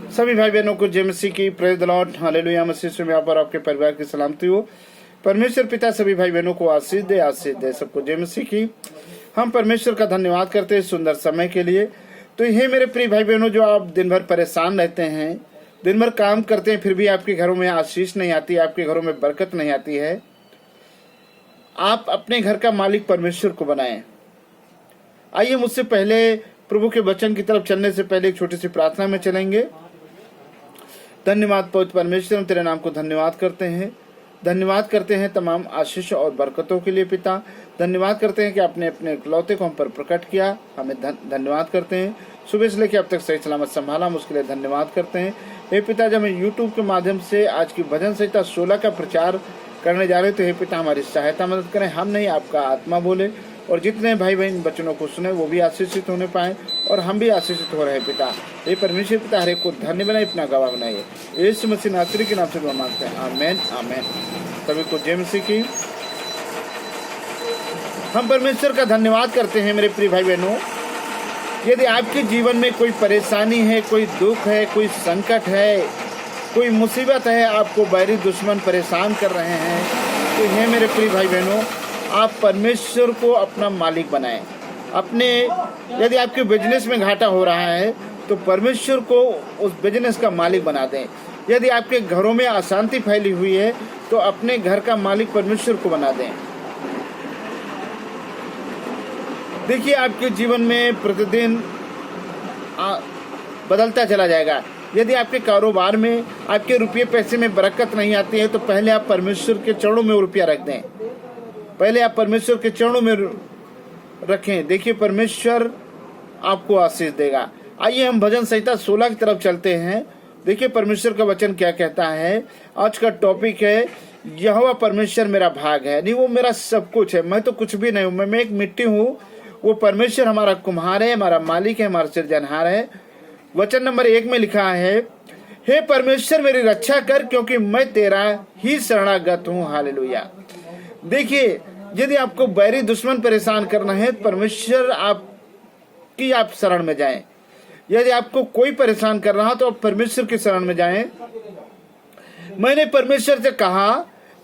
सभी भाई बहनों को जय मसीह की, प्रेज द लॉर्ड, हालेलुया। मसीह में आप और आपके परिवार की सलामती हो। परमेश्वर पिता सभी भाई बहनों को आशीष दे, सबको जय मसीह की। हम परमेश्वर का धन्यवाद करते हैं सुंदर समय के लिए। तो ये मेरे प्रिय भाई बहनों, जो आप दिन भर परेशान रहते हैं, दिन भर काम करते हैं, फिर भी आपके घरों में आशीष नहीं आती, आपके घरों में बरकत नहीं आती है, आप अपने घर का मालिक परमेश्वर को बनाएं। आइए मुझसे पहले प्रभु के वचन की तरफ चलने से पहले एक छोटी सी प्रार्थना में चलेंगे। धन्यवाद पवित्र परमेश्वर, हम तेरे नाम को धन्यवाद करते हैं तमाम आशीष और बरकतों के लिए। पिता, धन्यवाद करते हैं कि आपने अपने इकलौते को हम पर प्रकट किया, हमें धन्यवाद करते हैं। सुबह से लेकर अब तक सही सलामत संभाला, हम उसके लिए धन्यवाद करते हैं। हे पिता, जब हम यूट्यूब के माध्यम से आज की भजन संहिता 16 का प्रचार करने जा रहे हैं, तो हे पिता हमारी सहायता मदद करें। हम नहीं, आपका आत्मा बोले, और जितने भाई बहन बच्चों को सुने वो भी आशीषित होने पाए और हम भी आशीषित हो रहे। पिता, ये परमेश्वर पिता हर एक को धन्य बनाए, अपना गवाह बनाइए। यीशु मसीह नासरी के नाम से दुआ मांगते हैं, आमेन आमेन। सभी को जय मसीह की। हम परमेश्वर का धन्यवाद करते हैं मेरे प्रिय भाई बहनों। यदि आपके जीवन में कोई परेशानी है, कोई दुख है, कोई संकट है, कोई मुसीबत है, आपको बैरी दुश्मन परेशान कर रहे हैं, तो ये मेरे प्रिय भाई बहनों, आप परमेश्वर को अपना मालिक बनाएं। यदि आपके बिजनेस में घाटा हो रहा है तो परमेश्वर को उस बिजनेस का मालिक बना दें। यदि आपके घरों में अशांति फैली हुई है तो अपने घर का मालिक परमेश्वर को बना दें। देखिए, आपके जीवन में प्रतिदिन बदलता चला जाएगा। यदि आपके कारोबार में, आपके रुपये पैसे में बरकत नहीं आती है तो पहले आप परमेश्वर के चरणों में रुपया रख दें। पहले आप परमेश्वर के चरणों में रखें। देखिए, परमेश्वर आपको आशीष देगा। आइए हम भजन संहिता 16 की तरफ चलते हैं। देखिए परमेश्वर का वचन क्या कहता है। आज का टॉपिक है, यहोवा परमेश्वर मेरा भाग है। नहीं, वो मेरा सब कुछ है, मैं तो कुछ भी नहीं हूँ, मैं एक मिट्टी हूँ। वो परमेश्वर हमारा कुम्हार है, हमारा मालिक है, हमारा सिरजनहार है। वचन नंबर 1 में लिखा है, हे परमेश्वर मेरी रक्षा कर, क्योंकि मैं तेरा ही शरणागत हूँ। हालेलुया। देखिए, यदि आपको बैरी दुश्मन परेशान करना है, परमेश्वर आप शरण में जाएं। यदि आपको कोई परेशान कर रहा तो आप परमेश्वर की शरण में जाएं। मैंने परमेश्वर से कहा,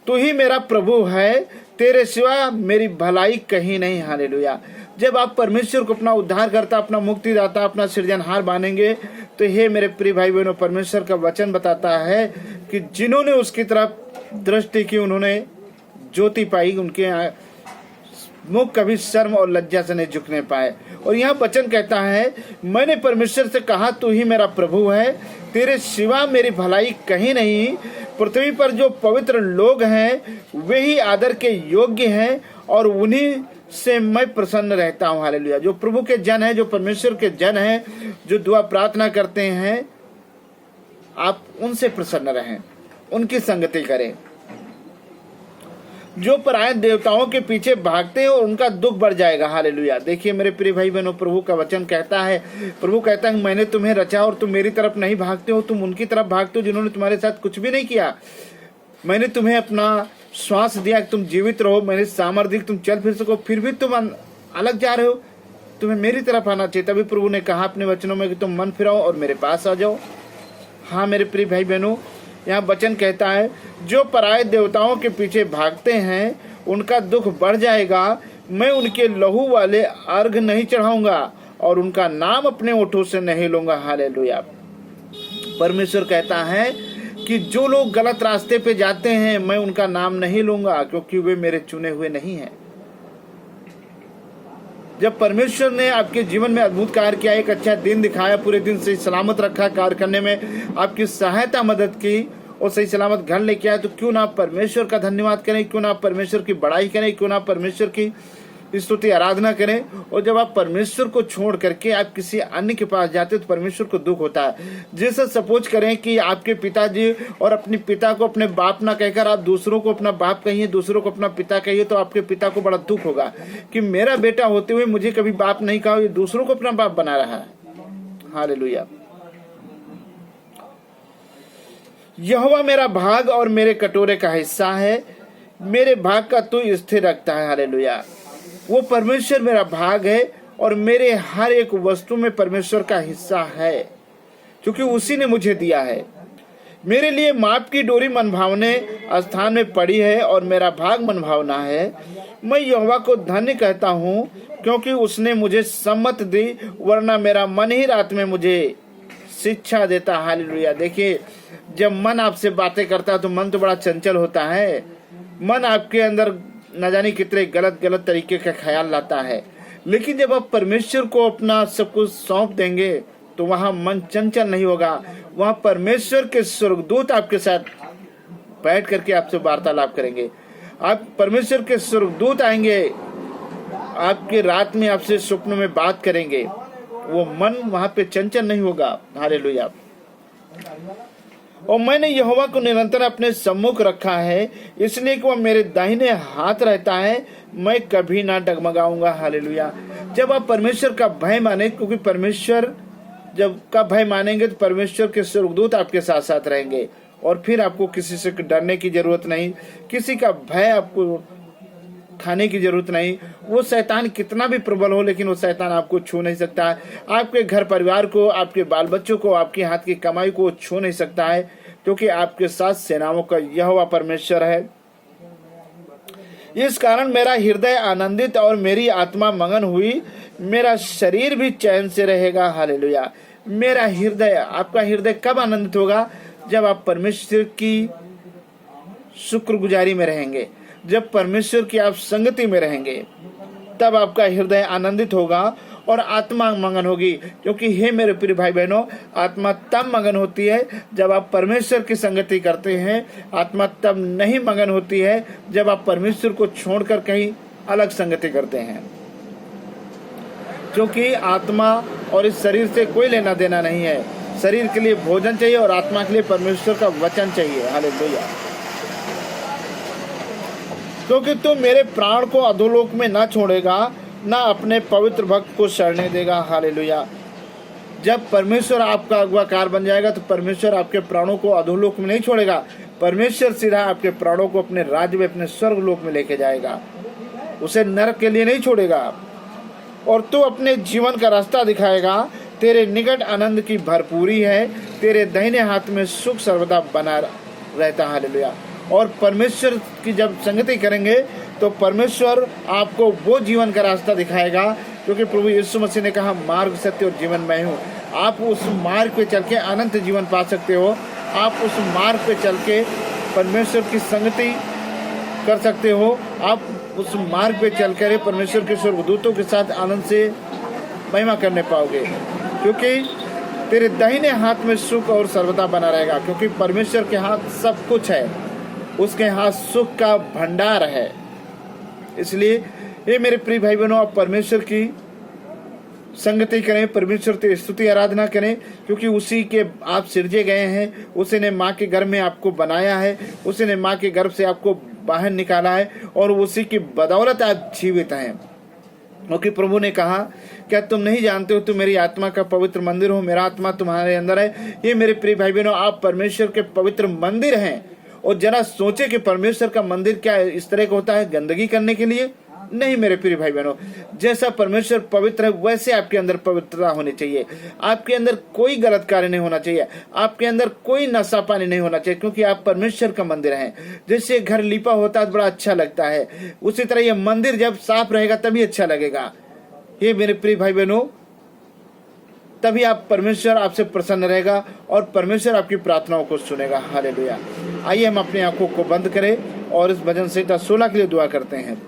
तू ही मेरा प्रभु है, तेरे सिवा मेरी भलाई कहीं नहीं। हालेलुया। जब आप परमेश्वर को अपना उद्धारकर्ता, अपना मुक्तिदाता, अपना सृजनहार मानेंगे तो हे मेरे प्रिय भाई बहनों, परमेश्वर का वचन बताता है कि जिन्होंने उसकी तरफ दृष्टि की उन्होंने ज्योति पाई, उनके मुख कभी शर्म और लज्जा से नहीं झुकने पाए। और यहाँ वचन कहता है, मैंने परमेश्वर से कहा, तू ही मेरा प्रभु है, तेरे सिवा मेरी भलाई कहीं नहीं। पृथ्वी पर जो पवित्र लोग हैं वे ही आदर के योग्य हैं और उन्हीं से मैं प्रसन्न रहता हूँ। हालेलुया। जो प्रभु के जन है, जो परमेश्वर के जन है, जो दुआ प्रार्थना करते हैं, आप उनसे प्रसन्न रहें, उनकी संगति करें। जो पराये देवताओं के पीछे भागते हैं और उनका दुख बढ़ जाएगा। हालेलुया। देखिए मेरे प्रिय भाई बहनों, प्रभु का वचन कहता है, प्रभु कहता है, मैंने तुम्हें रचा और तुम मेरी तरफ नहीं भागते हो, तुम उनकी तरफ भागते हो जिन्होंने तुम्हारे साथ कुछ भी नहीं किया। मैंने तुम्हें अपना श्वास दिया कि तुम जीवित रहो, मैंने सामर्थ्य तुम चल फिर सको, फिर भी तुम अलग जा रहे हो। तुम्हें मेरी तरफ आना चाहिए। तभी प्रभु ने कहा अपने वचनों में कि तुम मन फिराओ और मेरे पास आ जाओ। हाँ मेरे प्रिय भाई बहनों, यहाँ वचन कहता है, जो पराये देवताओं के पीछे भागते हैं उनका दुख बढ़ जाएगा। मैं उनके लहू वाले अर्घ नहीं चढ़ाऊंगा और उनका नाम अपने ओठों से नहीं लूंगा। हालेलुया। परमेश्वर कहता है कि जो लोग गलत रास्ते पे जाते हैं मैं उनका नाम नहीं लूंगा, क्योंकि वे मेरे चुने हुए नहीं हैं। जब परमेश्वर ने आपके जीवन में अद्भुत कार्य किया, एक अच्छा दिन दिखाया, पूरे दिन से सलामत रखा, कार्य करने में आपकी सहायता मदद की और सही सलामत घर लेके आए, तो क्यों ना परमेश्वर का धन्यवाद करें, क्यों ना परमेश्वर की बड़ाई करें, क्यों ना परमेश्वर की स्तुति आराधना करें। और जब आप परमेश्वर को छोड़ करके आप किसी अन्य के पास जाते तो परमेश्वर को दुख होता है। जैसे सपोज करें कि आपके पिताजी और अपने पिता को अपने बाप ना कहकर आप दूसरों को अपना बाप कहिए, दूसरों को अपना पिता कहिए, तो आपके पिता को बड़ा दुख होगा कि मेरा बेटा होते हुए मुझे कभी बाप नहीं कहा, ये दूसरों को अपना बाप बना रहा है। हालेलुया। यहोवा मेरा भाग और मेरे कटोरे का हिस्सा है, मेरे भाग का तू स्थिर रखता है। हालेलुया। वो परमेश्वर मेरा भाग है और मेरे हर एक वस्तु में परमेश्वर का हिस्सा है। क्योंकि उसी ने मुझे दिया है। मेरे लिए माप की डोरी मनभावने स्थान में पड़ी है और मेरा भाग मनभावना है। मैं यहोवा को धन्य कहता हूँ, क्योंकि उसने मुझे सम्मत दी, वरना मेरा मन ही रात में मुझे शिक्षा देता। हालेलुया। देखिए, जब मन आपसे बातें करता है तो मन तो बड़ा चंचल होता है। मन आपके अंदर न जाने कितने गलत गलत तरीके का ख्याल लाता है, लेकिन जब आप परमेश्वर को अपना सब कुछ सौंप देंगे तो वहां मन चंचल नहीं होगा। वहां परमेश्वर के स्वर्गदूत आपके साथ बैठ करके आपसे वार्तालाप करेंगे। आप परमेश्वर के स्वर्गदूत आएंगे, आपके रात में आपसे स्वप्न में बात करेंगे। वो मन वहां पे चंचल नहीं होगा। हालेलुया। और मैंने यहोवा को निरंतर अपने सम्मुख रखा है, इसलिए कि वह मेरे दाहिने हाथ रहता है, मैं कभी ना डगमगाऊंगा। हालेलुया। जब आप परमेश्वर का भय माने, क्योंकि परमेश्वर जब का भय मानेंगे तो परमेश्वर के स्वर्गदूत आपके साथ साथ रहेंगे, और फिर आपको किसी से डरने की जरूरत नहीं, किसी का भय आपको खाने की जरूरत नहीं। वो शैतान कितना भी प्रबल हो, लेकिन वो शैतान आपको छू नहीं सकता है। आपके घर परिवार को, आपके बाल बच्चों को, आपके हाथ की कमाई को छू नहीं सकता है, क्योंकि आपके साथ सेनाओं का यहोवा परमेश्वर है। इस कारण मेरा हृदय आनंदित और मेरी आत्मा मगन हुई, मेरा शरीर भी चैन से रहेगा। हालेलुया। मेरा हृदय, आपका हृदय कब आनंदित होगा? जब आप परमेश्वर की शुक्रगुजारी में रहेंगे, जब परमेश्वर की आप संगति में रहेंगे, तब आपका हृदय आनंदित होगा और आत्मा मगन होगी। क्योंकि हे मेरे प्रिय भाई बहनों, आत्मा तब मगन होती है जब आप परमेश्वर की संगति करते हैं। आत्मा तब नहीं मगन होती है जब आप परमेश्वर को छोड़कर कहीं अलग संगति करते हैं, क्योंकि आत्मा और इस शरीर से कोई लेना देना नहीं है। शरीर के लिए भोजन चाहिए और आत्मा के लिए परमेश्वर का वचन चाहिए। हालेलुया। क्योंकि तू मेरे प्राण को अधोलोक में न छोड़ेगा, ना अपने पवित्र भक्त को शरणने देगा। हालेलुया। जब परमेश्वर आपका अगुवाकार बन जाएगा तो परमेश्वर आपके प्राणों को अधोलोक में नहीं छोड़ेगा। परमेश्वर सीधा आपके प्राणों को अपने राज्य में, अपने स्वर्ग लोक में लेके जाएगा। उसे नरक के लिए नहीं छोड़ेगा। और तू अपने जीवन का रास्ता दिखाएगा। तेरे निकट आनंद की भरपूरी है, तेरे दाहिने हाथ में सुख सर्वदा बना रहता। हालेलुया। और परमेश्वर की जब संगति करेंगे तो परमेश्वर आपको वो जीवन का रास्ता दिखाएगा, क्योंकि प्रभु यीशु मसीह ने कहा, मार्ग, सत्य और जीवन मैं हूँ। आप उस मार्ग पे चल के अनंत जीवन पा सकते हो। आप उस मार्ग पे चल के परमेश्वर की संगति कर सकते हो। आप उस मार्ग पे चल कर परमेश्वर के स्वर्गदूतों के साथ आनंद से महिमा करने पाओगे, क्योंकि तेरे दाहिने हाथ में सुख और सर्वदा बना रहेगा। क्योंकि परमेश्वर के हाथ सब कुछ है, उसके हाथ सुख का भंडार है। इसलिए ये मेरे प्रिय भाई बहनों, आप परमेश्वर की संगति करें, परमेश्वर की स्तुति आराधना करें, क्योंकि उसी के आप सिरजे गए हैं। उसी ने माँ के गर्भ में आपको बनाया है, उसी ने माँ के गर्भ से आपको बाहर निकाला है, और उसी की बदौलत आप जीवित हैं। क्योंकि प्रभु ने कहा, क्या तुम नहीं जानते हो तुम मेरी आत्मा का पवित्र मंदिर हो, मेरा आत्मा तुम्हारे अंदर है। ये मेरे प्रिय भाई बहनों, आप परमेश्वर के पवित्र मंदिर हैं। और जरा सोचे कि परमेश्वर का मंदिर क्या इस तरह का होता है, गंदगी करने के लिए? नहीं मेरे प्रिय भाई बहनों, जैसा परमेश्वर पवित्र है वैसे आपके अंदर पवित्रता होनी चाहिए। आपके अंदर कोई गलत कार्य नहीं होना चाहिए, आपके अंदर कोई नशा पानी नहीं होना चाहिए, क्योंकि आप परमेश्वर का मंदिर हैं। जैसे घर लिपा होता है तो बड़ा अच्छा लगता है, उसी तरह ये मंदिर जब साफ रहेगा तभी अच्छा लगेगा। ये मेरे प्रिय भाई बहनों, तभी आप परमेश्वर आपसे प्रसन्न रहेगा और परमेश्वर आपकी प्रार्थनाओं को सुनेगा। हालेलुया। आइए हम अपनी आंखों को बंद करें और इस भजन संहिता 16 के लिए दुआ करते हैं।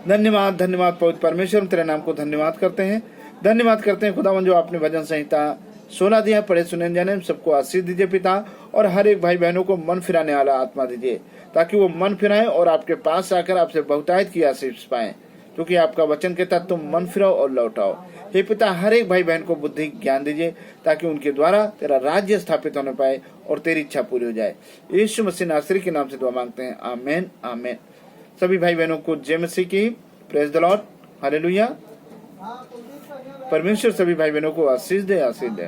धन्यवाद, धन्यवाद पवित्र परमेश्वर, हम तेरे नाम को धन्यवाद करते हैं। धन्यवाद करते हैं खुदावन, जो आपने भजन संहिता 16 दिया, पढ़े सुने जाने सबको आशीष दीजिए पिता। और हर एक भाई बहनों को मन फिराने वाला आत्मा दीजिए, ताकि वो मन फिराएं और आपके पास आकर आपसे बहुतायत की आशीष पाएं, क्योंकि आपका वचन कहता तुम मन फिराओ और लौटाओ। हे पिता, हर एक भाई बहन को बुद्धि ज्ञान दीजिए, ताकि उनके द्वारा तेरा राज्य स्थापित होने पाए और तेरी इच्छा पूरी हो जाए। यीशु मसीह नासरी के नाम से दुआ मांगते हैं, आमीन आमीन। सभी भाई बहनों को जय मसीह की, प्रेज द लॉर्ड, हालेलुया। परमेश्वर सभी भाई बहनों को आशीष दे, आशीष दे।